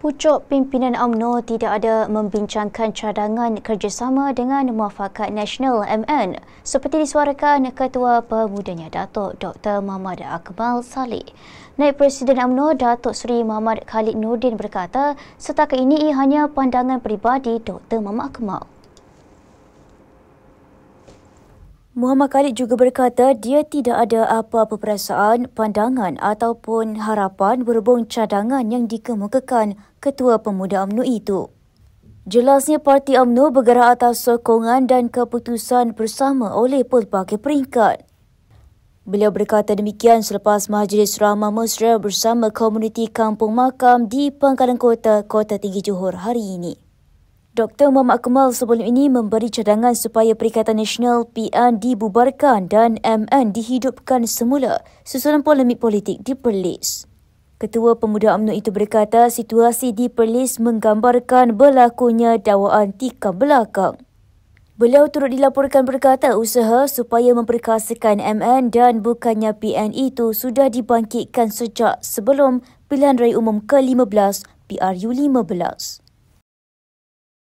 Pucuk pimpinan UMNO tidak ada membincangkan cadangan kerjasama dengan Muafakat Nasional MN seperti disuarakan Ketua Pemudanya Datuk Dr. Muhammad Akmal Saleh. Naib Presiden UMNO Datuk Seri Muhammad Khalid Nordin berkata setakat ini ia hanya pandangan peribadi Dr. Muhammad Akmal. Muhammad Khalid juga berkata dia tidak ada apa-apa perasaan, pandangan ataupun harapan berhubung cadangan yang dikemukakan Ketua Pemuda UMNO itu. Jelasnya parti UMNO bergerak atas sokongan dan keputusan bersama oleh pelbagai peringkat. Beliau berkata demikian selepas Majlis Rahmah Mesra bersama komuniti Kampung Makam di Pangkalan Kota, Kota Tinggi Johor hari ini. Dr. Muhammad Akmal sebelum ini memberi cadangan supaya Perikatan Nasional PN dibubarkan dan MN dihidupkan semula susulan polemik politik di Perlis. Ketua Pemuda UMNO itu berkata situasi di Perlis menggambarkan berlakunya dakwaan tikam belakang. Beliau turut dilaporkan berkata usaha supaya memperkasakan MN dan bukannya PN itu sudah dibangkitkan sejak sebelum pilihan raya umum ke-15 PRU 15.